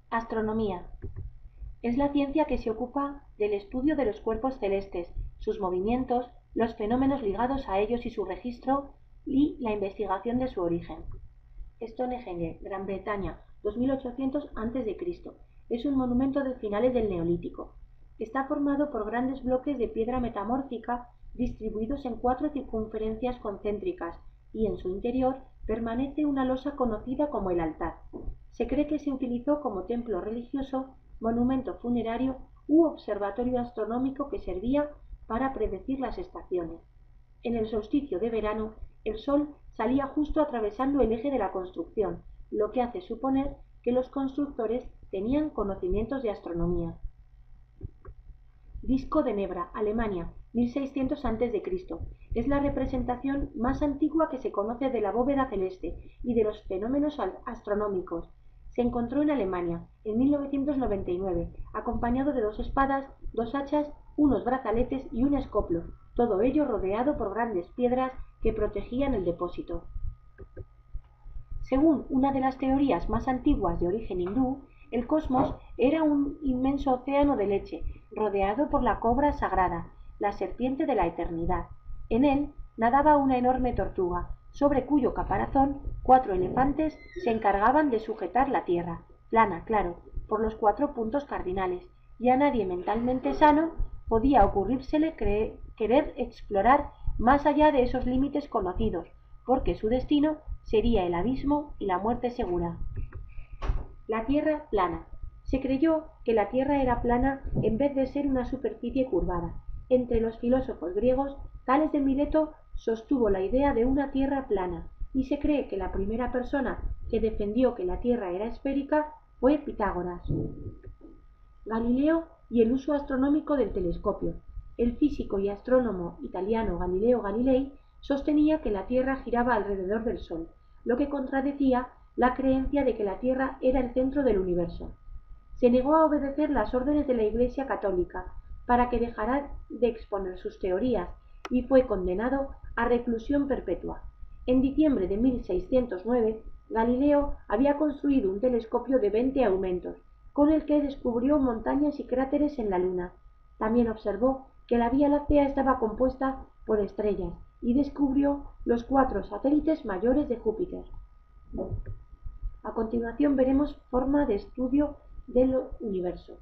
Astronomía. Es la ciencia que se ocupa del estudio de los cuerpos celestes, sus movimientos, los fenómenos ligados a ellos y su registro, y la investigación de su origen. Stonehenge, Gran Bretaña, 2800 a.C. Es un monumento de finales del Neolítico. Está formado por grandes bloques de piedra metamórfica distribuidos en 4 circunferencias concéntricas, y en su interior permanece una losa conocida como el altar. Se cree que se utilizó como templo religioso, monumento funerario u observatorio astronómico que servía para predecir las estaciones. En el solsticio de verano, el sol salía justo atravesando el eje de la construcción, lo que hace suponer que los constructores tenían conocimientos de astronomía. Disco de Nebra, Alemania, 1600 a.C. Es la representación más antigua que se conoce de la bóveda celeste y de los fenómenos astronómicos. Se encontró en Alemania, en 1999, acompañado de 2 espadas, 2 hachas, unos brazaletes y un escoplo, todo ello rodeado por grandes piedras que protegían el depósito. Según una de las teorías más antiguas de origen hindú, el cosmos era un inmenso océano de leche, rodeado por la cobra sagrada, la serpiente de la eternidad. En él nadaba una enorme tortuga, sobre cuyo caparazón 4 elefantes se encargaban de sujetar la Tierra, plana, claro, por los 4 puntos cardinales, y a nadie mentalmente sano podía ocurrírsele querer explorar más allá de esos límites conocidos, porque su destino sería el abismo y la muerte segura. La Tierra plana. Se creyó que la Tierra era plana en vez de ser una superficie curvada. Entre los filósofos griegos, Tales de Mileto sostuvo la idea de una Tierra plana, y se cree que la primera persona que defendió que la Tierra era esférica fue Pitágoras. Galileo y el uso astronómico del telescopio. El físico y astrónomo italiano Galileo Galilei sostenía que la Tierra giraba alrededor del Sol, lo que contradecía la creencia de que la Tierra era el centro del universo. Se negó a obedecer las órdenes de la Iglesia católica para que dejara de exponer sus teorías y fue condenado a reclusión perpetua. En diciembre de 1609, Galileo había construido un telescopio de 20 aumentos, con el que descubrió montañas y cráteres en la Luna. También observó que la Vía Láctea estaba compuesta por estrellas y descubrió los 4 satélites mayores de Júpiter. A continuación veremos forma de estudio del universo.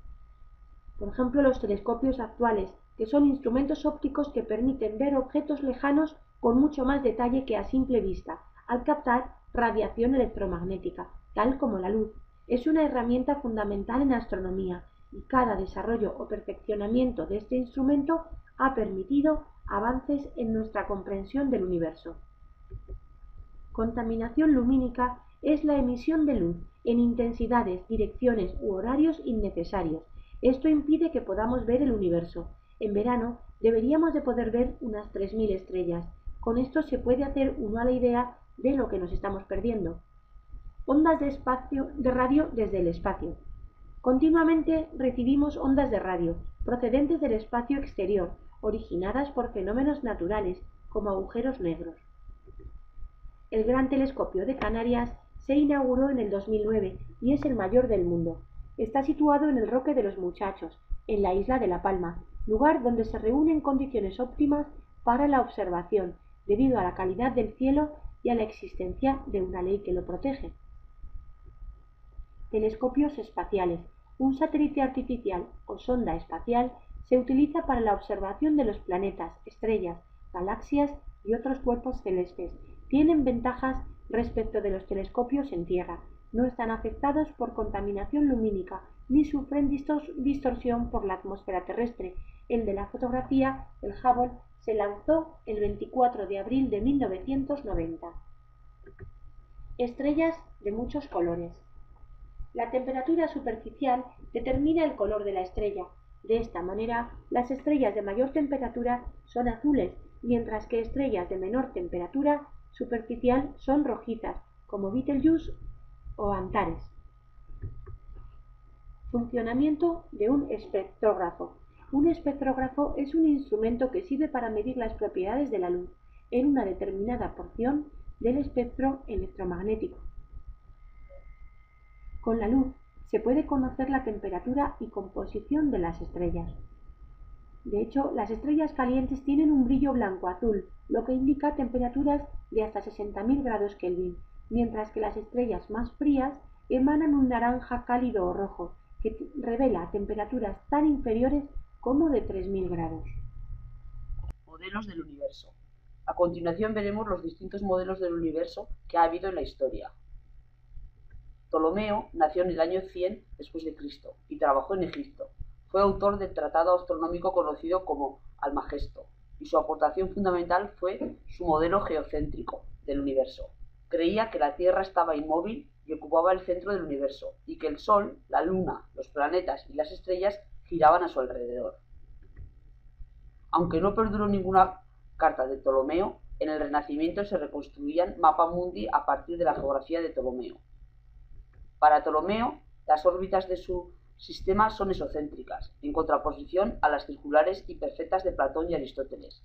Por ejemplo, los telescopios actuales, que son instrumentos ópticos que permiten ver objetos lejanos con mucho más detalle que a simple vista, al captar radiación electromagnética, tal como la luz. Es una herramienta fundamental en astronomía y cada desarrollo o perfeccionamiento de este instrumento ha permitido avances en nuestra comprensión del universo. Contaminación lumínica es la emisión de luz en intensidades, direcciones u horarios innecesarios. Esto impide que podamos ver el universo. En verano deberíamos de poder ver unas 3000 estrellas. Con esto se puede hacer una idea de lo que nos estamos perdiendo. Ondas de radio desde el espacio. Continuamente recibimos ondas de radio procedentes del espacio exterior, originadas por fenómenos naturales, como agujeros negros. El Gran Telescopio de Canarias se inauguró en el 2009 y es el mayor del mundo. Está situado en el Roque de los Muchachos, en la isla de La Palma, lugar donde se reúnen condiciones óptimas para la observación, debido a la calidad del cielo y a la existencia de una ley que lo protege. Telescopios espaciales. Un satélite artificial o sonda espacial se utiliza para la observación de los planetas, estrellas, galaxias y otros cuerpos celestes. Tienen ventajas respecto de los telescopios en Tierra. No están afectados por contaminación lumínica ni sufren distorsión por la atmósfera terrestre. El de la fotografía, el Hubble, se lanzó el 24 de abril de 1990. Estrellas de muchos colores. La temperatura superficial determina el color de la estrella. De esta manera, las estrellas de mayor temperatura son azules, mientras que estrellas de menor temperatura superficial son rojizas, como Betelgeuse o Antares. Funcionamiento de un espectrógrafo. Un espectrógrafo es un instrumento que sirve para medir las propiedades de la luz en una determinada porción del espectro electromagnético. Con la luz se puede conocer la temperatura y composición de las estrellas. De hecho, las estrellas calientes tienen un brillo blanco-azul, lo que indica temperaturas de hasta 60.000 grados Kelvin, mientras que las estrellas más frías emanan un naranja cálido o rojo, que revela temperaturas tan inferiores como de 3.000 grados. Modelos del universo. A continuación veremos los distintos modelos del universo que ha habido en la historia. Ptolomeo nació en el año 100 después de Cristo y trabajó en Egipto. Fue autor del tratado astronómico conocido como Almagesto, y su aportación fundamental fue su modelo geocéntrico del universo. Creía que la Tierra estaba inmóvil y ocupaba el centro del universo, y que el Sol, la Luna, los planetas y las estrellas giraban a su alrededor. Aunque no perduró ninguna carta de Ptolomeo, en el Renacimiento se reconstruían mapamundi a partir de la geografía de Ptolomeo. Para Ptolomeo, las órbitas de su sistema son esocéntricas, en contraposición a las circulares y perfectas de Platón y Aristóteles.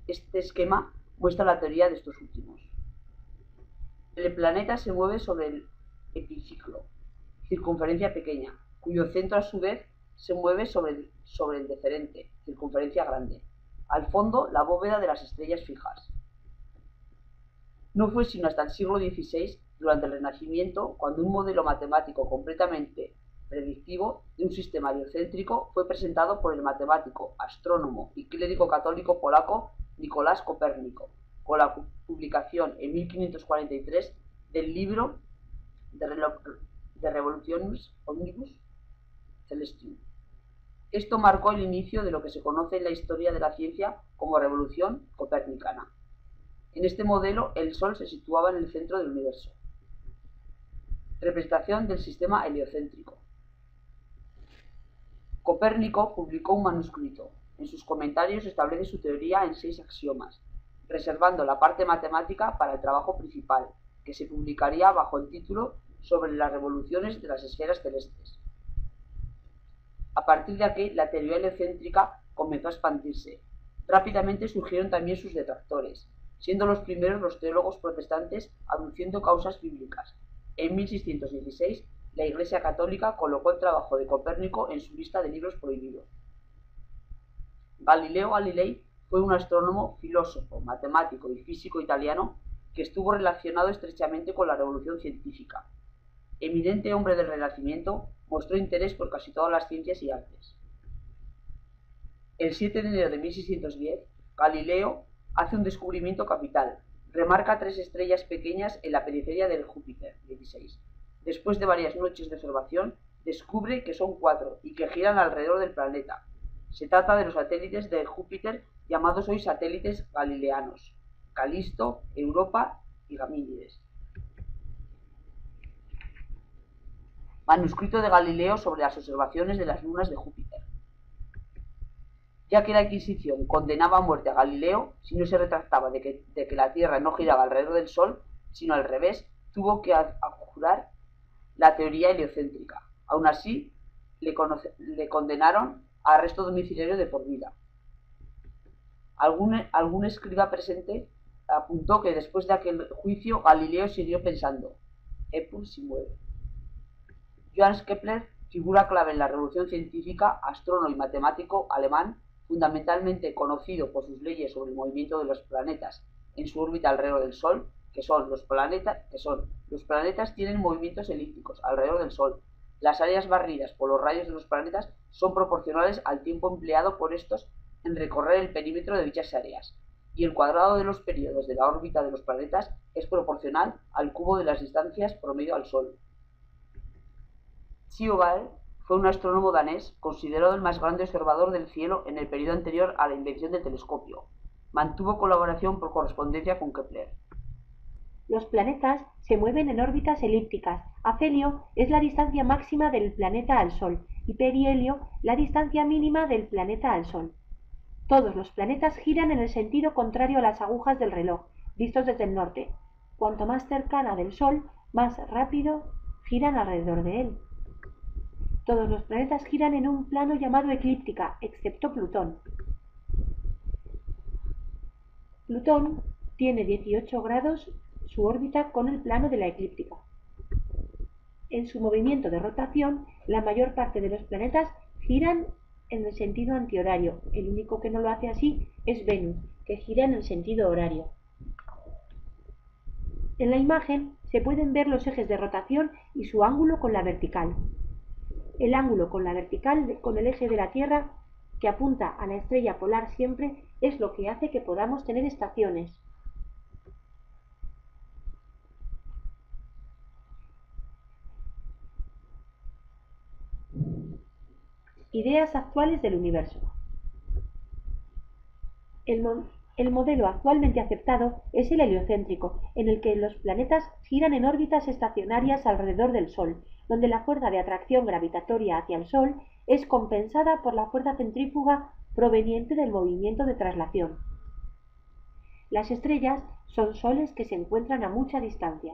Este esquema muestra la teoría de estos últimos. El planeta se mueve sobre el epiciclo, circunferencia pequeña, cuyo centro a su vez se mueve sobre el deferente, circunferencia grande. Al fondo, la bóveda de las estrellas fijas. No fue sino hasta el siglo XVI, durante el Renacimiento, cuando un modelo matemático completamente predictivo de un sistema heliocéntrico fue presentado por el matemático, astrónomo y clérigo católico polaco Nicolás Copérnico, con la publicación en 1543 del libro de Revolutionis Omnibus Celestium. Esto marcó el inicio de lo que se conoce en la historia de la ciencia como Revolución Copernicana. En este modelo, el Sol se situaba en el centro del universo. Representación del sistema heliocéntrico. Copérnico publicó un manuscrito. En sus comentarios establece su teoría en 6 axiomas, reservando la parte matemática para el trabajo principal, que se publicaría bajo el título Sobre las revoluciones de las esferas celestes. A partir de aquí, la teoría heliocéntrica comenzó a expandirse. Rápidamente surgieron también sus detractores, siendo los primeros los teólogos protestantes aduciendo causas bíblicas. En 1616, la Iglesia Católica colocó el trabajo de Copérnico en su lista de libros prohibidos. Galileo Galilei fue un astrónomo, filósofo, matemático y físico italiano que estuvo relacionado estrechamente con la revolución científica. Eminente hombre del Renacimiento, mostró interés por casi todas las ciencias y artes. El 7 de enero de 1610, Galileo hace un descubrimiento capital. Remarca 3 estrellas pequeñas en la periferia del Júpiter 16. Después de varias noches de observación, descubre que son 4 y que giran alrededor del planeta. Se trata de los satélites de Júpiter llamados hoy satélites galileanos: Calisto, Europa y Gamínides. Manuscrito de Galileo sobre las observaciones de las lunas de Júpiter. Ya que la Inquisición condenaba a muerte a Galileo si no se retractaba de que la Tierra no giraba alrededor del Sol, sino al revés, tuvo que abjurar la teoría heliocéntrica. Aún así, le condenaron a arresto domiciliario de por vida. Algún escriba presente apuntó que después de aquel juicio Galileo siguió pensando: Epur si muere. Johannes Kepler, figura clave en la revolución científica, astrónomo y matemático alemán, fundamentalmente conocido por sus leyes sobre el movimiento de los planetas en su órbita alrededor del Sol, los planetas tienen movimientos elípticos alrededor del Sol. Las áreas barridas por los rayos de los planetas son proporcionales al tiempo empleado por estos en recorrer el perímetro de dichas áreas, y el cuadrado de los períodos de la órbita de los planetas es proporcional al cubo de las distancias promedio al Sol. Tycho fue un astrónomo danés considerado el más grande observador del cielo en el periodo anterior a la invención del telescopio. Mantuvo colaboración por correspondencia con Kepler. Los planetas se mueven en órbitas elípticas. Afelio es la distancia máxima del planeta al Sol y perihelio la distancia mínima del planeta al Sol. Todos los planetas giran en el sentido contrario a las agujas del reloj, vistos desde el norte. Cuanto más cercana del Sol, más rápido giran alrededor de él. Todos los planetas giran en un plano llamado eclíptica, excepto Plutón. Plutón tiene 18 grados su órbita con el plano de la eclíptica. En su movimiento de rotación, la mayor parte de los planetas giran en el sentido antihorario. El único que no lo hace así es Venus, que gira en el sentido horario. En la imagen se pueden ver los ejes de rotación y su ángulo con la vertical. El ángulo con la vertical con el eje de la Tierra, que apunta a la estrella polar siempre, es lo que hace que podamos tener estaciones. Ideas actuales del universo. El modelo actualmente aceptado es el heliocéntrico, en el que los planetas giran en órbitas estacionarias alrededor del Sol, donde la fuerza de atracción gravitatoria hacia el Sol es compensada por la fuerza centrífuga proveniente del movimiento de traslación. Las estrellas son soles que se encuentran a mucha distancia.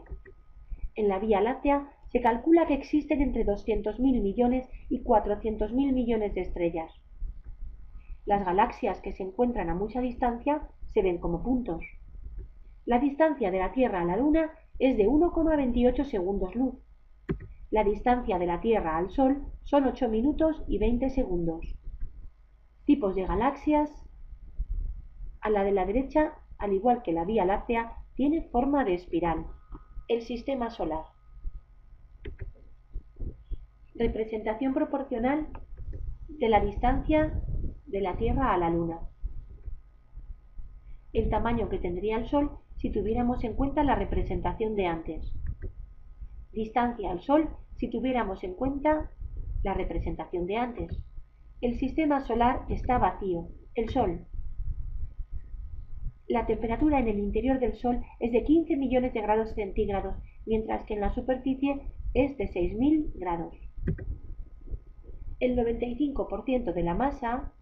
En la Vía Láctea se calcula que existen entre 200.000 millones y 400.000 millones de estrellas. Las galaxias que se encuentran a mucha distancia se ven como puntos. La distancia de la Tierra a la Luna es de 1,28 segundos luz. La distancia de la Tierra al Sol son 8 minutos y 20 segundos. Tipos de galaxias. A la de la derecha, al igual que la Vía Láctea, tiene forma de espiral. El Sistema Solar. Representación proporcional de la distancia de la Tierra a la Luna. El tamaño que tendría el Sol si tuviéramos en cuenta la representación de antes. Distancia al Sol si tuviéramos en cuenta la representación de antes. El sistema solar está vacío. El Sol. La temperatura en el interior del Sol es de 15 millones de grados centígrados, mientras que en la superficie es de 6.000 grados. El 95% de la masa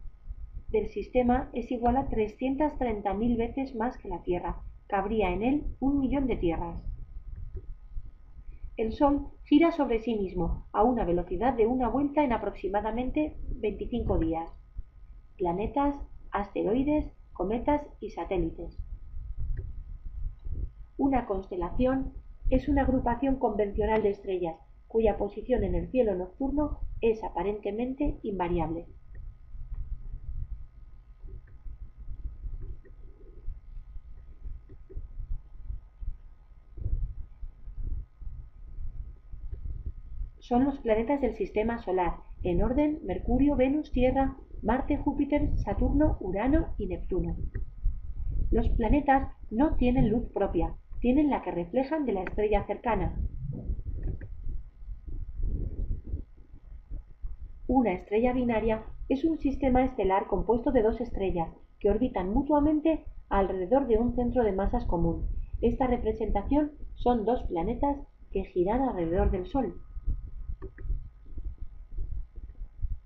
del sistema es igual a 330.000 veces más que la Tierra. Cabría en él 1 millón de tierras. El Sol gira sobre sí mismo a una velocidad de una vuelta en aproximadamente 25 días. Planetas, asteroides, cometas y satélites. Una constelación es una agrupación convencional de estrellas cuya posición en el cielo nocturno es aparentemente invariable. Son los planetas del Sistema Solar, en orden Mercurio, Venus, Tierra, Marte, Júpiter, Saturno, Urano y Neptuno. Los planetas no tienen luz propia, tienen la que reflejan de la estrella cercana. Una estrella binaria es un sistema estelar compuesto de dos estrellas que orbitan mutuamente alrededor de un centro de masas común. Esta representación son dos planetas que giran alrededor del Sol.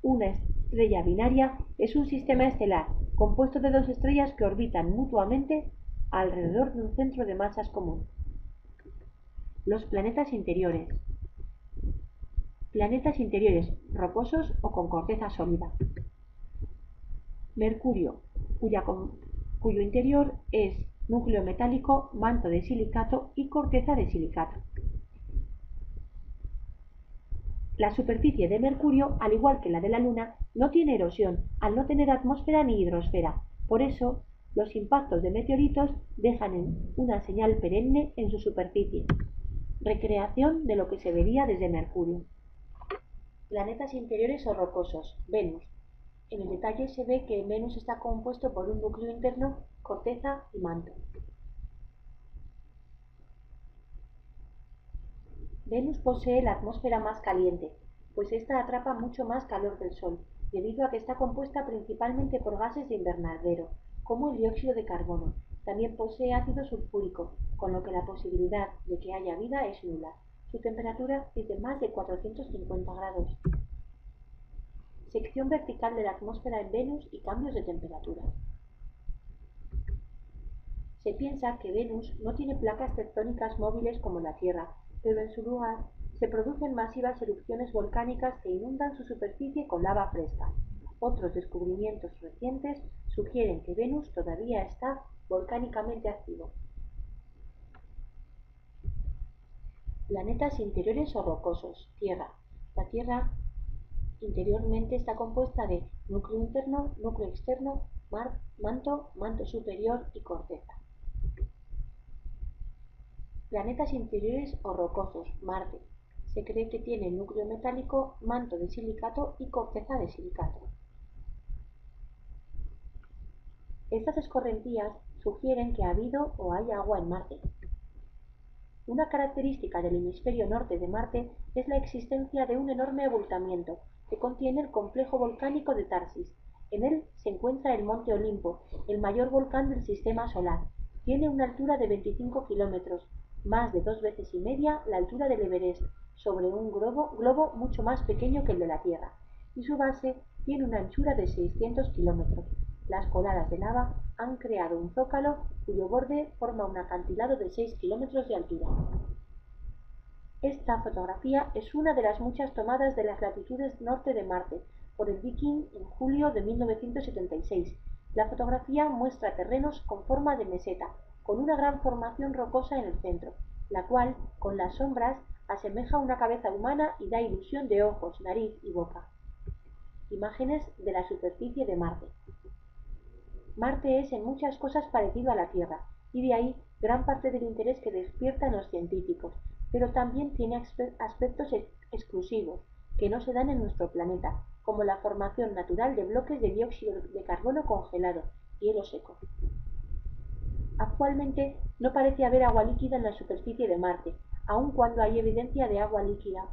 Una estrella binaria es un sistema estelar compuesto de dos estrellas que orbitan mutuamente alrededor de un centro de masas común. Los planetas interiores. Planetas interiores rocosos o con corteza sólida. Mercurio, cuyo interior es núcleo metálico, manto de silicato y corteza de silicato. La superficie de Mercurio, al igual que la de la Luna, no tiene erosión, al no tener atmósfera ni hidrosfera. Por eso, los impactos de meteoritos dejan una señal perenne en su superficie, recreación de lo que se vería desde Mercurio. Planetas interiores o rocosos. Venus. En el detalle se ve que Venus está compuesto por un núcleo interno, corteza y manto. Venus posee la atmósfera más caliente, pues ésta atrapa mucho más calor del Sol, debido a que está compuesta principalmente por gases de invernadero, como el dióxido de carbono. También posee ácido sulfúrico, con lo que la posibilidad de que haya vida es nula. Su temperatura es de más de 450 grados. Sección vertical de la atmósfera en Venus y cambios de temperatura. Se piensa que Venus no tiene placas tectónicas móviles como la Tierra, pero en su lugar se producen masivas erupciones volcánicas que inundan su superficie con lava fresca. Otros descubrimientos recientes sugieren que Venus todavía está volcánicamente activo. Planetas interiores o rocosos. Tierra. La Tierra interiormente está compuesta de núcleo interno, núcleo externo, manto superior y corteza. Planetas interiores o rocosos. Marte. Se cree que tiene núcleo metálico, manto de silicato y corteza de silicato. Estas escorrentías sugieren que ha habido o hay agua en Marte. Una característica del hemisferio norte de Marte es la existencia de un enorme abultamiento que contiene el complejo volcánico de Tarsis. En él se encuentra el Monte Olimpo, el mayor volcán del sistema solar. Tiene una altura de 25 kilómetros, más de 2 veces y media la altura del Everest, sobre un globo mucho más pequeño que el de la Tierra, y su base tiene una anchura de 600 kilómetros. Las coladas de lava han creado un zócalo cuyo borde forma un acantilado de 6 kilómetros de altura. Esta fotografía es una de las muchas tomadas de las latitudes norte de Marte por el Viking en julio de 1976. La fotografía muestra terrenos con forma de meseta, con una gran formación rocosa en el centro, la cual, con las sombras, asemeja una cabeza humana y da ilusión de ojos, nariz y boca. Imágenes de la superficie de Marte. Marte es en muchas cosas parecido a la Tierra, y de ahí gran parte del interés que despierta en los científicos, pero también tiene aspectos exclusivos que no se dan en nuestro planeta, como la formación natural de bloques de dióxido de carbono congelado, hielo seco. Actualmente no parece haber agua líquida en la superficie de Marte, aun cuando hay evidencia de agua líquida,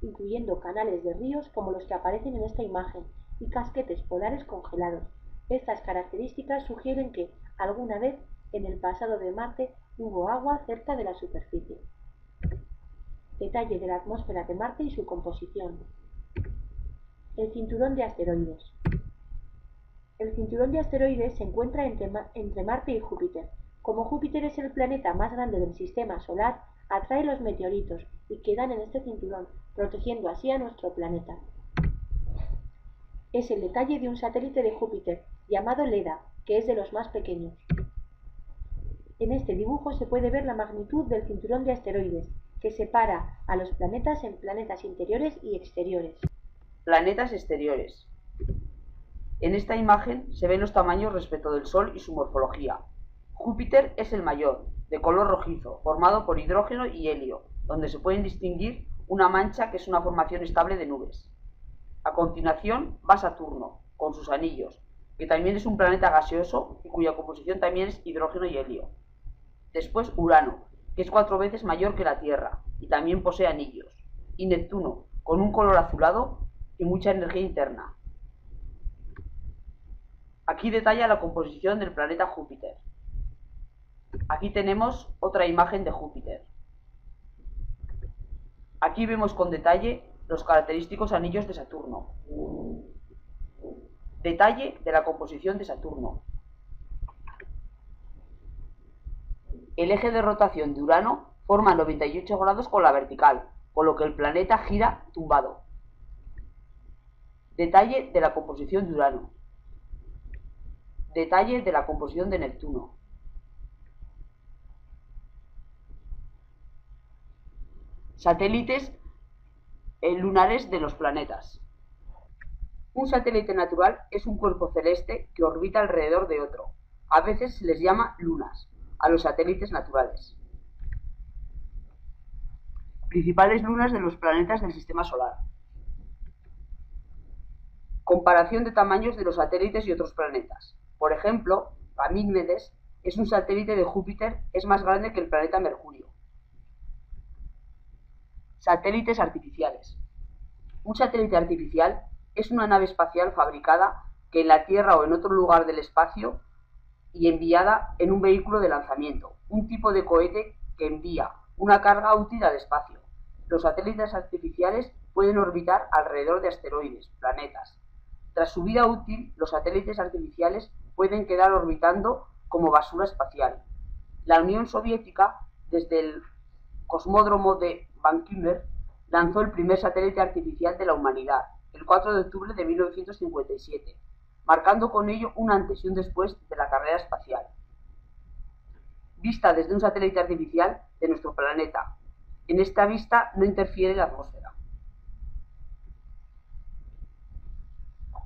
incluyendo canales de ríos como los que aparecen en esta imagen y casquetes polares congelados. Estas características sugieren que, alguna vez, en el pasado de Marte hubo agua cerca de la superficie. Detalle de la atmósfera de Marte y su composición. El cinturón de asteroides. El cinturón de asteroides se encuentra entre Marte y Júpiter. Como Júpiter es el planeta más grande del sistema solar, atrae los meteoritos y quedan en este cinturón, protegiendo así a nuestro planeta. Es el detalle de un satélite de Júpiter, llamado Leda, que es de los más pequeños. En este dibujo se puede ver la magnitud del cinturón de asteroides, que separa a los planetas en planetas interiores y exteriores. Planetas exteriores. En esta imagen se ven los tamaños respecto del Sol y su morfología. Júpiter es el mayor, de color rojizo, formado por hidrógeno y helio, donde se pueden distinguir una mancha que es una formación estable de nubes. A continuación va Saturno, con sus anillos, que también es un planeta gaseoso y cuya composición también es hidrógeno y helio. Después Urano, que es 4 veces mayor que la Tierra y también posee anillos. Y Neptuno, con un color azulado y mucha energía interna. Aquí detalla la composición del planeta Júpiter. Aquí tenemos otra imagen de Júpiter. Aquí vemos con detalle los característicos anillos de Saturno. Detalle de la composición de Saturno. El eje de rotación de Urano forma 98 grados con la vertical, con lo que el planeta gira tumbado. Detalle de la composición de Urano. Detalle de la composición de Neptuno. Satélites lunares de los planetas. Un satélite natural es un cuerpo celeste que orbita alrededor de otro. A veces se les llama lunas a los satélites naturales. Principales lunas de los planetas del sistema solar. Comparación de tamaños de los satélites y otros planetas. Por ejemplo, Ganímedes es un satélite de Júpiter, es más grande que el planeta Mercurio. Satélites artificiales. Un satélite artificial es una nave espacial fabricada que en la Tierra o en otro lugar del espacio y enviada en un vehículo de lanzamiento, un tipo de cohete que envía una carga útil al espacio. Los satélites artificiales pueden orbitar alrededor de asteroides, planetas. Tras su vida útil, los satélites artificiales pueden quedar orbitando como basura espacial. La Unión Soviética, desde el cosmódromo de Baikonur, lanzó el primer satélite artificial de la humanidad, el 4 de octubre de 1957, marcando con ello un antes y un después de la carrera espacial. Vista desde un satélite artificial de nuestro planeta. En esta vista no interfiere la atmósfera.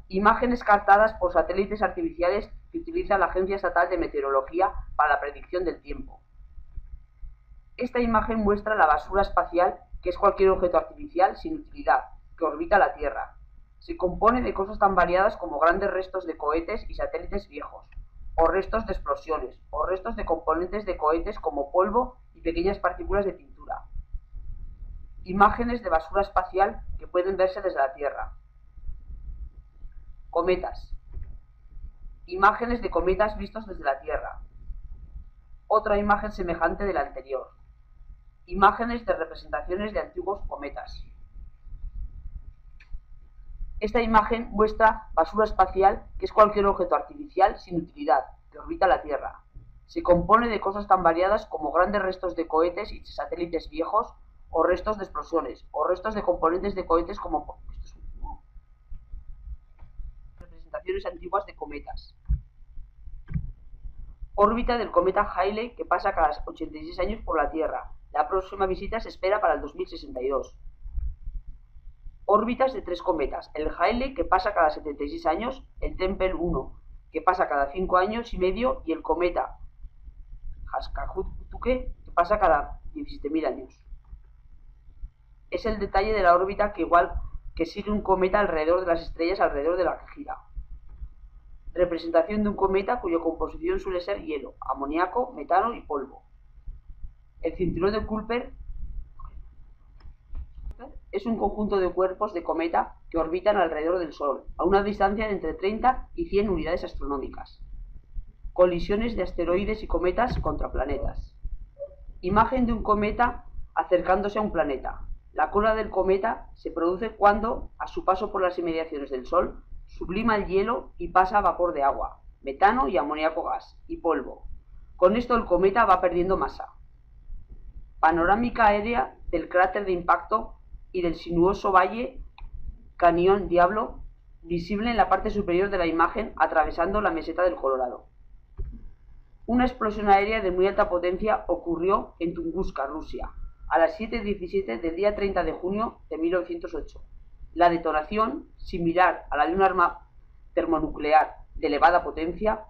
Imágenes captadas por satélites artificiales que utiliza la Agencia Estatal de Meteorología para la predicción del tiempo. Esta imagen muestra la basura espacial, que es cualquier objeto artificial sin utilidad, que orbita la Tierra. Se compone de cosas tan variadas como grandes restos de cohetes y satélites viejos, o restos de explosiones, o restos de componentes de cohetes como polvo y pequeñas partículas de pintura. Imágenes de basura espacial que pueden verse desde la Tierra. Cometas. Imágenes de cometas vistos desde la Tierra. Otra imagen semejante de la anterior. Imágenes de representaciones de antiguos cometas. Esta imagen muestra basura espacial, que es cualquier objeto artificial sin utilidad, que orbita la Tierra. Se compone de cosas tan variadas como grandes restos de cohetes y satélites viejos, o restos de explosiones, o restos de componentes de cohetes como representaciones antiguas de cometas. Órbita del cometa Halley, que pasa cada 86 años por la Tierra. La próxima visita se espera para el 2062. Órbitas de 3 cometas: el Halley, que pasa cada 76 años, el Tempel 1, que pasa cada 5 años y medio, y el cometa Haskell-Tuke, que pasa cada 17.000 años. Es el detalle de la órbita que sigue un cometa alrededor de las estrellas alrededor de la que gira. Representación de un cometa cuya composición suele ser hielo, amoníaco, metano y polvo. El cinturón de Kuiper es un conjunto de cuerpos de cometa que orbitan alrededor del Sol, a una distancia de entre 30 y 100 unidades astronómicas. Colisiones de asteroides y cometas contra planetas. Imagen de un cometa acercándose a un planeta. La cola del cometa se produce cuando, a su paso por las inmediaciones del Sol, sublima el hielo y pasa a vapor de agua, metano y amoníaco gas, y polvo. Con esto el cometa va perdiendo masa. Panorámica aérea del cráter de impacto y del sinuoso valle Cañón Diablo, visible en la parte superior de la imagen atravesando la meseta del Colorado. Una explosión aérea de muy alta potencia ocurrió en Tunguska, Rusia, a las 7:17 del día 30 de junio de 1908. La detonación, similar a la de un arma termonuclear de elevada potencia,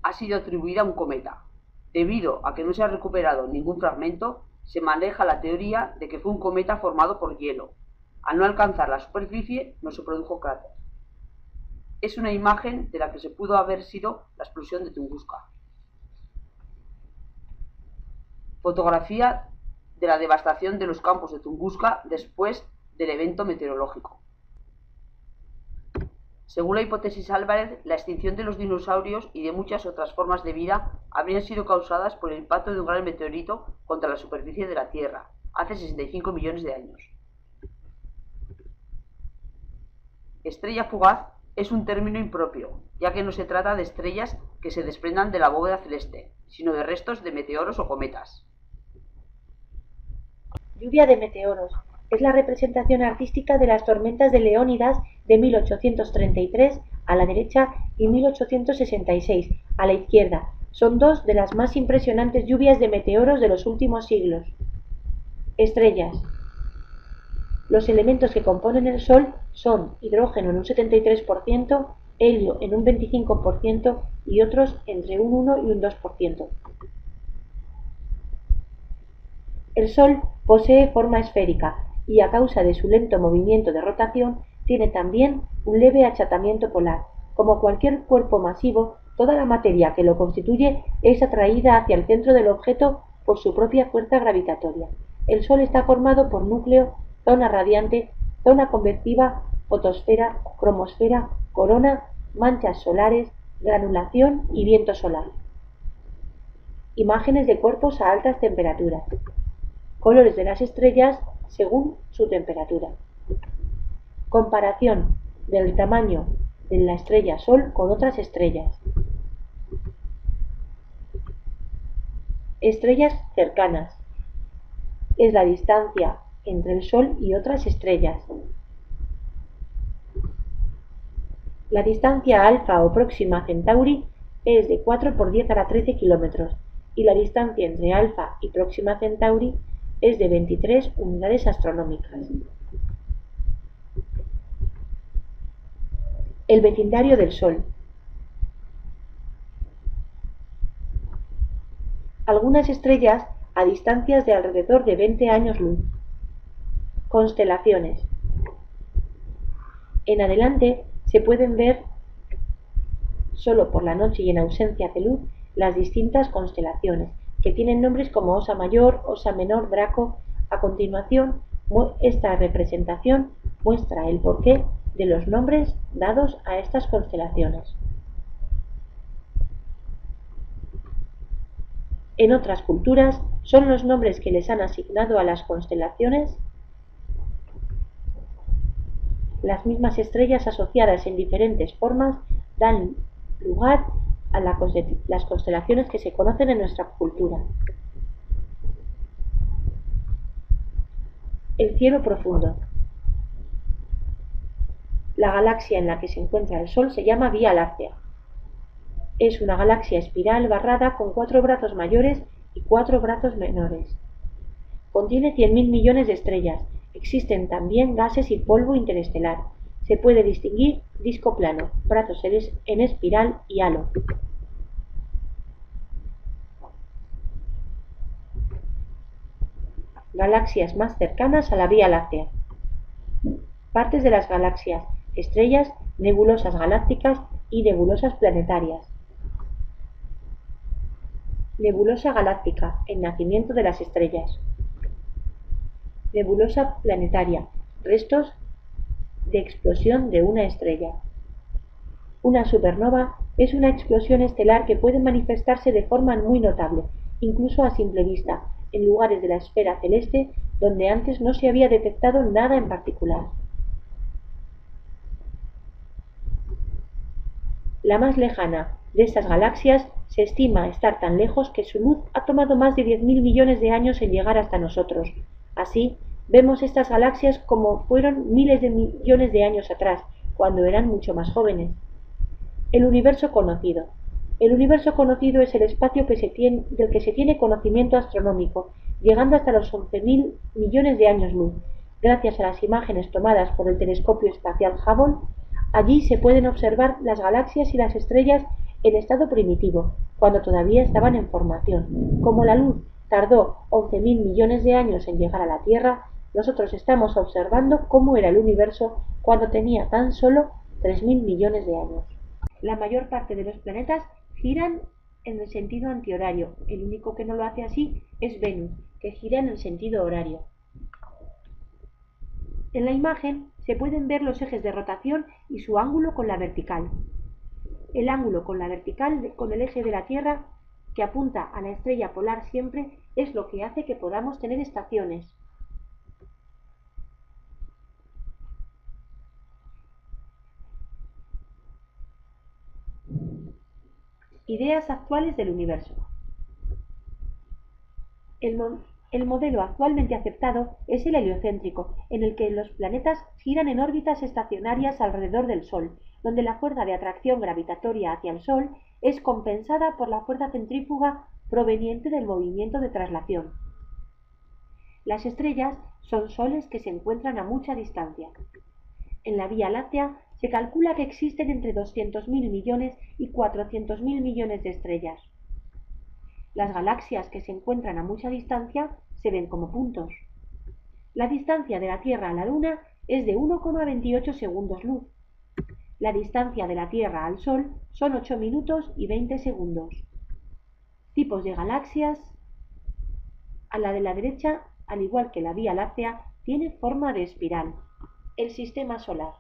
ha sido atribuida a un cometa. Debido a que no se ha recuperado ningún fragmento, se maneja la teoría de que fue un cometa formado por hielo. Al no alcanzar la superficie, no se produjo cráter. Es una imagen de la que se pudo haber sido la explosión de Tunguska. Fotografía de la devastación de los campos de Tunguska después del evento meteorológico. Según la hipótesis Álvarez, la extinción de los dinosaurios y de muchas otras formas de vida habrían sido causadas por el impacto de un gran meteorito contra la superficie de la Tierra, hace 65 millones de años. Estrella fugaz es un término impropio, ya que no se trata de estrellas que se desprendan de la bóveda celeste, sino de restos de meteoros o cometas. Lluvia de meteoros. Es la representación artística de las tormentas de Leónidas de 1833 a la derecha y 1866 a la izquierda. Son dos de las más impresionantes lluvias de meteoros de los últimos siglos. Estrellas. Los elementos que componen el Sol son hidrógeno en un 73%, helio en un 25% y otros entre un 1 y un 2%. El Sol posee forma esférica y a causa de su lento movimiento de rotación tiene también un leve achatamiento polar. Como cualquier cuerpo masivo, toda la materia que lo constituye es atraída hacia el centro del objeto por su propia fuerza gravitatoria. El Sol está formado por núcleo, zona radiante, zona convectiva, fotosfera, cromosfera, corona, manchas solares, granulación y viento solar. Imágenes de cuerpos a altas temperaturas. Colores de las estrellas según su temperatura. Comparación del tamaño de la estrella Sol con otras estrellas. Estrellas cercanas. Es la distancia entre el Sol y otras estrellas. La distancia alfa o próxima a Centauri es de 4 por 10 a la 13 kilómetros y la distancia entre alfa y próxima a Centauri es de 23 unidades astronómicas. El vecindario del Sol. Algunas estrellas a distancias de alrededor de 20 años luz. Constelaciones. En adelante se pueden ver solo por la noche y en ausencia de luz las distintas constelaciones, que tienen nombres como Osa Mayor, Osa Menor, Draco. A continuación, esta representación muestra el porqué de los nombres dados a estas constelaciones. En otras culturas, son los nombres que les han asignado a las constelaciones las mismas estrellas asociadas en diferentes formas dan lugar a las constelaciones que se conocen en nuestra cultura. El cielo profundo. La galaxia en la que se encuentra el Sol se llama Vía Láctea. Es una galaxia espiral barrada con 4 brazos mayores y 4 brazos menores. Contiene 100.000 millones de estrellas. Existen también gases y polvo interestelar. Se puede distinguir disco plano, brazos en espiral y halo. Galaxias más cercanas a la Vía Láctea. Partes de las galaxias, estrellas, nebulosas galácticas y nebulosas planetarias. Nebulosa galáctica, el nacimiento de las estrellas. Nebulosa planetaria, restos de explosión de una estrella. Una supernova es una explosión estelar que puede manifestarse de forma muy notable, incluso a simple vista, en lugares de la esfera celeste donde antes no se había detectado nada en particular. La más lejana de estas galaxias se estima estar tan lejos que su luz ha tomado más de 10.000 millones de años en llegar hasta nosotros. Así, vemos estas galaxias como fueron miles de millones de años atrás, cuando eran mucho más jóvenes. El universo conocido. El universo conocido es el espacio del que se tiene conocimiento astronómico, llegando hasta los 11.000 millones de años luz. Gracias a las imágenes tomadas por el telescopio espacial Hubble, allí se pueden observar las galaxias y las estrellas en estado primitivo, cuando todavía estaban en formación. Como la luz tardó 11.000 millones de años en llegar a la Tierra, nosotros estamos observando cómo era el universo cuando tenía tan solo 3.000 millones de años. La mayor parte de los planetas giran en el sentido antihorario. El único que no lo hace así es Venus, que gira en el sentido horario. En la imagen se pueden ver los ejes de rotación y su ángulo con la vertical. El ángulo con la vertical con el eje de la Tierra, que apunta a la estrella polar siempre, es lo que hace que podamos tener estaciones. Ideas actuales del universo. El modelo actualmente aceptado es el heliocéntrico, en el que los planetas giran en órbitas estacionarias alrededor del Sol, donde la fuerza de atracción gravitatoria hacia el Sol es compensada por la fuerza centrífuga proveniente del movimiento de traslación. Las estrellas son soles que se encuentran a mucha distancia. En la Vía Láctea se calcula que existen entre 200.000 millones y 400.000 millones de estrellas. Las galaxias que se encuentran a mucha distancia se ven como puntos. La distancia de la Tierra a la Luna es de 1,28 segundos luz. La distancia de la Tierra al Sol son 8 minutos y 20 segundos. Tipos de galaxias. A la de la derecha, al igual que la Vía Láctea, tiene forma de espiral. El sistema solar.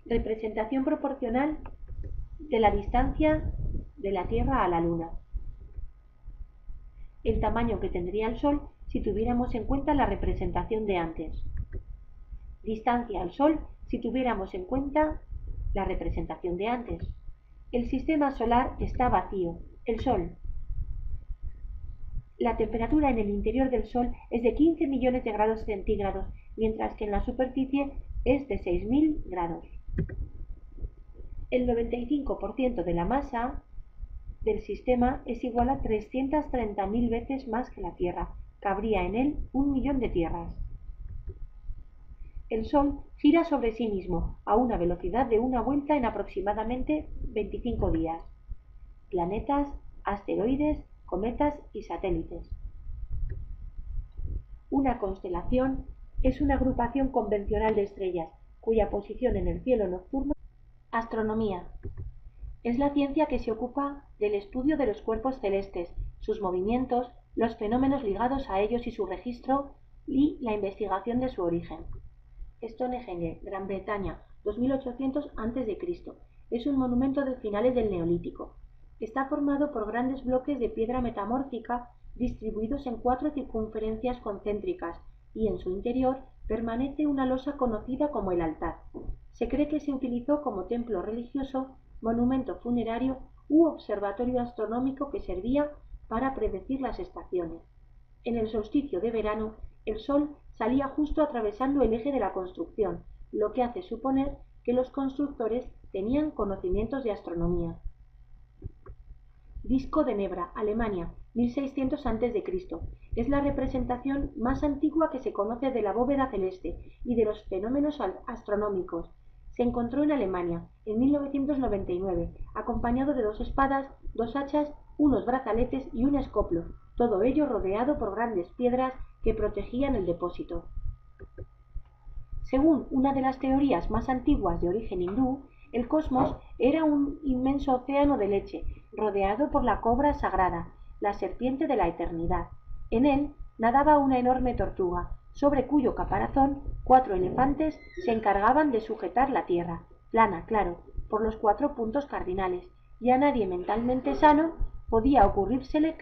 Representación proporcional de la distancia de la Tierra a la Luna. El tamaño que tendría el Sol si tuviéramos en cuenta la representación de antes. Distancia al Sol si tuviéramos en cuenta la representación de antes. El sistema solar está vacío. El Sol. La temperatura en el interior del Sol es de 15 millones de grados centígrados, mientras que en la superficie es de 6.000 grados. El 95% de la masa del sistema es igual a 330.000 veces más que la Tierra. Cabría en él 1.000.000 de tierras. El Sol gira sobre sí mismo a una velocidad de una vuelta en aproximadamente 25 días. Planetas, asteroides, cometas y satélites. Una constelación es una agrupación convencional de estrellas cuya posición en el cielo nocturno. Astronomía. Es la ciencia que se ocupa del estudio de los cuerpos celestes, sus movimientos, los fenómenos ligados a ellos y su registro, y la investigación de su origen. Stonehenge, Gran Bretaña, 2800 a.C. Es un monumento de finales del Neolítico. Está formado por grandes bloques de piedra metamórfica distribuidos en 4 circunferencias concéntricas, y en su interior permanece una losa conocida como el altar. Se cree que se utilizó como templo religioso, monumento funerario u observatorio astronómico que servía para predecir las estaciones. En el solsticio de verano, el Sol salía justo atravesando el eje de la construcción, lo que hace suponer que los constructores tenían conocimientos de astronomía. Disco de Nebra, Alemania, 1600 a.C. Es la representación más antigua que se conoce de la bóveda celeste y de los fenómenos astronómicos. Se encontró en Alemania en 1999, acompañado de 2 espadas, 2 hachas, unos brazaletes y un escoplo, todo ello rodeado por grandes piedras que protegían el depósito. Según una de las teorías más antiguas de origen hindú, el cosmos era un inmenso océano de leche, rodeado por la cobra sagrada, la serpiente de la eternidad. En él nadaba una enorme tortuga, sobre cuyo caparazón 4 elefantes se encargaban de sujetar la Tierra, plana, claro, por los 4 puntos cardinales, y a nadie mentalmente sano podía ocurrírsele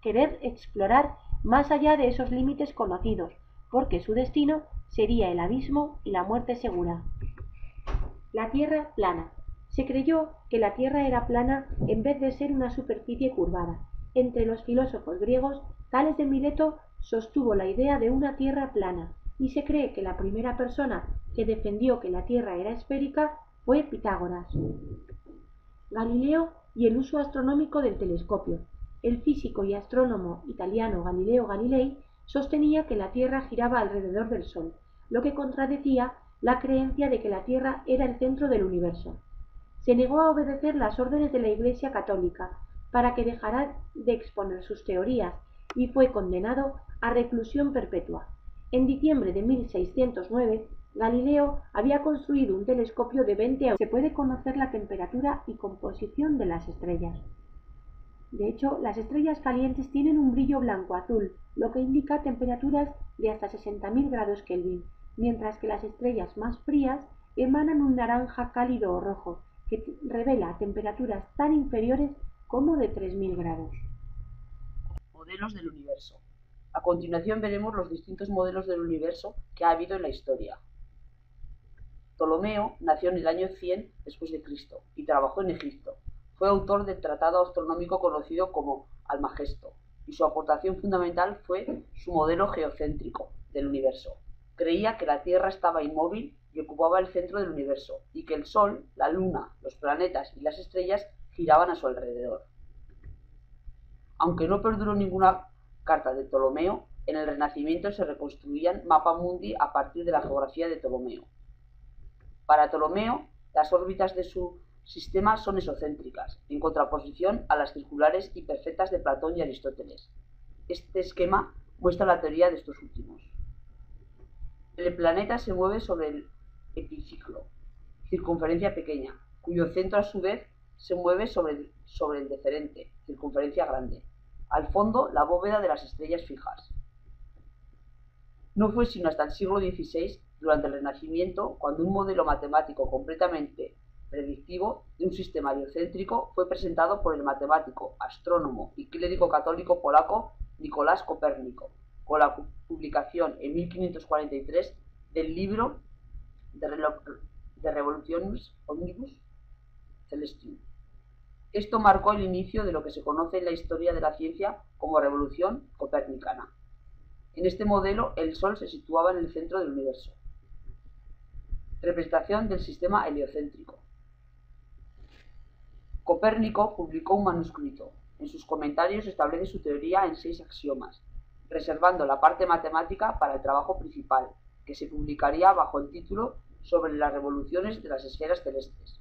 querer explorar más allá de esos límites conocidos, porque su destino sería el abismo y la muerte segura. La Tierra plana. Se creyó que la Tierra era plana en vez de ser una superficie curvada. Entre los filósofos griegos, Tales de Mileto sostuvo la idea de una Tierra plana, y se cree que la primera persona que defendió que la Tierra era esférica fue Pitágoras. Galileo y el uso astronómico del telescopio. El físico y astrónomo italiano Galileo Galilei sostenía que la Tierra giraba alrededor del Sol, lo que contradecía la creencia de que la Tierra era el centro del universo. Se negó a obedecer las órdenes de la Iglesia católica para que dejara de exponer sus teorías y fue condenado a reclusión perpetua. En diciembre de 1609, Galileo había construido un telescopio de 20 años. Se puede conocer la temperatura y composición de las estrellas. De hecho, las estrellas calientes tienen un brillo blanco-azul, lo que indica temperaturas de hasta 60.000 grados Kelvin, mientras que las estrellas más frías emanan un naranja cálido o rojo, que revela temperaturas tan inferiores como de 3.000 grados. Modelos del universo. A continuación veremos los distintos modelos del universo que ha habido en la historia. Ptolomeo nació en el año 100 después de Cristo y trabajó en Egipto. Fue autor del tratado astronómico conocido como Almagesto, y su aportación fundamental fue su modelo geocéntrico del universo. Creía que la Tierra estaba inmóvil y ocupaba el centro del universo, y que el Sol, la Luna, los planetas y las estrellas giraban a su alrededor. Aunque no perduró ninguna carta de Ptolomeo, en el Renacimiento se reconstruían mapamundi a partir de la geografía de Ptolomeo. Para Ptolomeo, las órbitas de su sistema son esocéntricas, en contraposición a las circulares y perfectas de Platón y Aristóteles. Este esquema muestra la teoría de estos últimos. El planeta se mueve sobre el epiciclo, circunferencia pequeña, cuyo centro a su vez se mueve sobre el deferente, circunferencia grande. Al fondo, la bóveda de las estrellas fijas. No fue sino hasta el siglo XVI, durante el Renacimiento, cuando un modelo matemático completamente predictivo de un sistema heliocéntrico fue presentado por el matemático, astrónomo y clérigo católico polaco Nicolás Copérnico, con la publicación en 1543 del libro De Revolutionibus Omnibus Celestium. Esto marcó el inicio de lo que se conoce en la historia de la ciencia como revolución copernicana. En este modelo, el Sol se situaba en el centro del universo. Representación del sistema heliocéntrico. Copérnico publicó un manuscrito. En sus comentarios establece su teoría en 6 axiomas, reservando la parte matemática para el trabajo principal, que se publicaría bajo el título Sobre las revoluciones de las esferas celestes.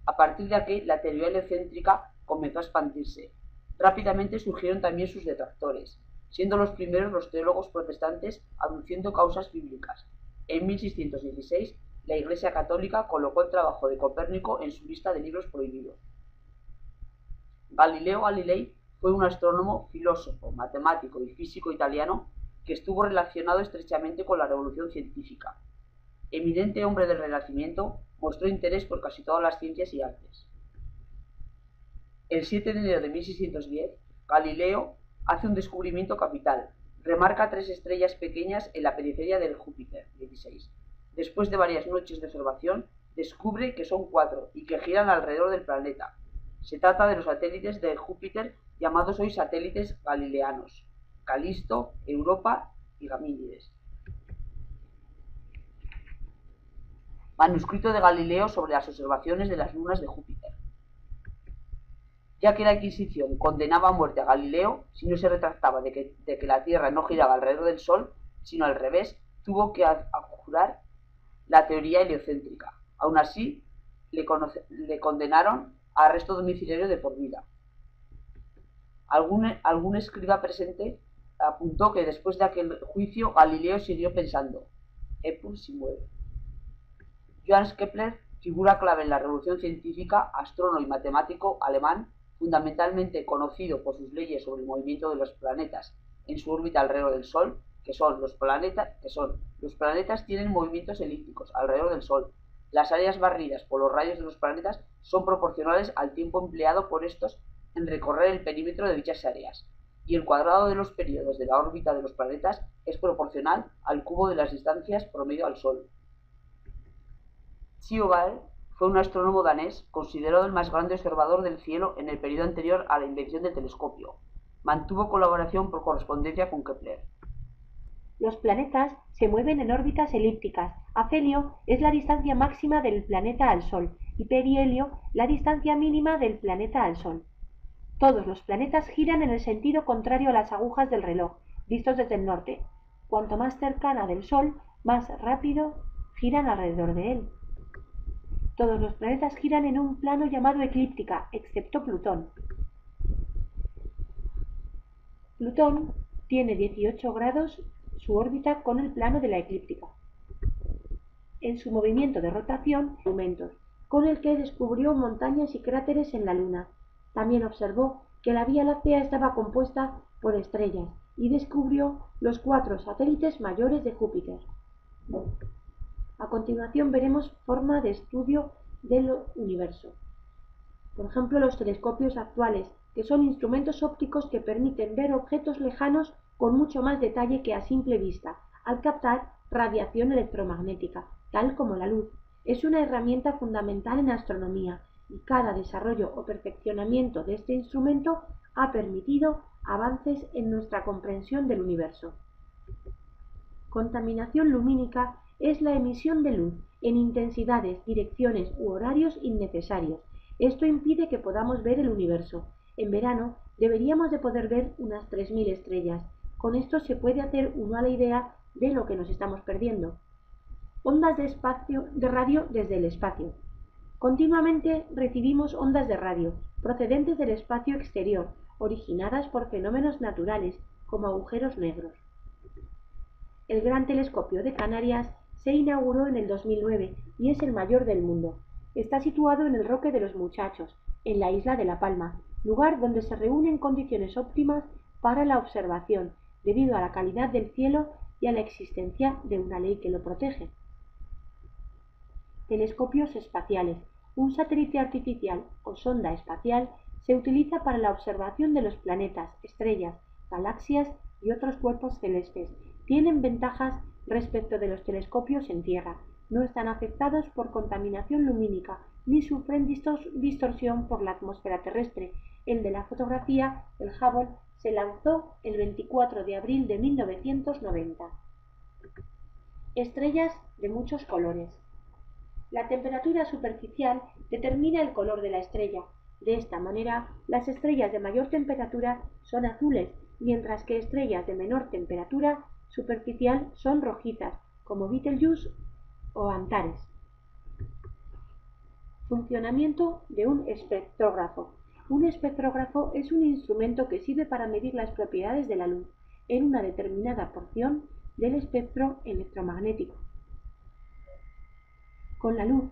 A partir de aquí, la teoría heliocéntrica comenzó a expandirse. Rápidamente surgieron también sus detractores, siendo los primeros los teólogos protestantes aduciendo causas bíblicas. En 1616, la Iglesia Católica colocó el trabajo de Copérnico en su lista de libros prohibidos. Galileo Galilei fue un astrónomo, filósofo, matemático y físico italiano que estuvo relacionado estrechamente con la revolución científica. Eminente hombre del Renacimiento, mostró interés por casi todas las ciencias y artes. El 7 de enero de 1610, Galileo hace un descubrimiento capital. Remarca 3 estrellas pequeñas en la periferia del Júpiter 16. Después de varias noches de observación, descubre que son 4 y que giran alrededor del planeta. Se trata de los satélites de Júpiter llamados hoy satélites galileanos: Calisto, Europa y Gamínides. Manuscrito de Galileo sobre las observaciones de las lunas de Júpiter. Ya que la Inquisición condenaba a muerte a Galileo si no se retractaba de que la Tierra no giraba alrededor del Sol, sino al revés, tuvo que abjurar la teoría heliocéntrica. Aún así, le condenaron a arresto domiciliario de por vida. Algún escriba presente apuntó que después de aquel juicio Galileo siguió pensando: Epur si muere. Johannes Kepler, figura clave en la revolución científica, astrónomo y matemático alemán, fundamentalmente conocido por sus leyes sobre el movimiento de los planetas en su órbita alrededor del Sol, los planetas tienen movimientos elípticos alrededor del Sol. Las áreas barridas por los rayos de los planetas son proporcionales al tiempo empleado por estos en recorrer el perímetro de dichas áreas, y el cuadrado de los periodos de la órbita de los planetas es proporcional al cubo de las distancias promedio al Sol. Tycho fue un astrónomo danés considerado el más grande observador del cielo en el periodo anterior a la invención del telescopio. Mantuvo colaboración por correspondencia con Kepler. Los planetas se mueven en órbitas elípticas. Afelio es la distancia máxima del planeta al Sol y perihelio la distancia mínima del planeta al Sol. Todos los planetas giran en el sentido contrario a las agujas del reloj, vistos desde el norte. Cuanto más cercana del Sol, más rápido giran alrededor de él. Todos los planetas giran en un plano llamado eclíptica, excepto Plutón. Plutón tiene 18 grados su órbita con el plano de la eclíptica. En su movimiento de rotación, aumentos, con el que descubrió montañas y cráteres en la Luna. También observó que la Vía Láctea estaba compuesta por estrellas y descubrió los 4 satélites mayores de Júpiter. A continuación veremos forma de estudio del universo. Por ejemplo, los telescopios actuales, que son instrumentos ópticos que permiten ver objetos lejanos con mucho más detalle que a simple vista, al captar radiación electromagnética, tal como la luz. Es una herramienta fundamental en astronomía y cada desarrollo o perfeccionamiento de este instrumento ha permitido avances en nuestra comprensión del universo. Contaminación lumínica es la emisión de luz en intensidades, direcciones u horarios innecesarios. Esto impide que podamos ver el universo. En verano deberíamos de poder ver unas 3000 estrellas. Con esto se puede hacer una idea de lo que nos estamos perdiendo. Ondas de radio desde el espacio. Continuamente recibimos ondas de radio procedentes del espacio exterior, originadas por fenómenos naturales como agujeros negros. El Gran Telescopio de Canarias se inauguró en el 2009 y es el mayor del mundo. Está situado en el Roque de los Muchachos, en la isla de La Palma, lugar donde se reúnen condiciones óptimas para la observación, debido a la calidad del cielo y a la existencia de una ley que lo protege. Telescopios espaciales. Un satélite artificial o sonda espacial se utiliza para la observación de los planetas, estrellas, galaxias y otros cuerpos celestes. Tienen ventajas respecto de los telescopios en Tierra. No están afectados por contaminación lumínica ni sufren distorsión por la atmósfera terrestre. El de la fotografía, el Hubble, se lanzó el 24 de abril de 1990. Estrellas de muchos colores. La temperatura superficial determina el color de la estrella. De esta manera, las estrellas de mayor temperatura son azules, mientras que estrellas de menor temperatura superficial son rojizas, como Betelgeuse o Antares. Funcionamiento de un espectrógrafo. Un espectrógrafo es un instrumento que sirve para medir las propiedades de la luz en una determinada porción del espectro electromagnético. Con la luz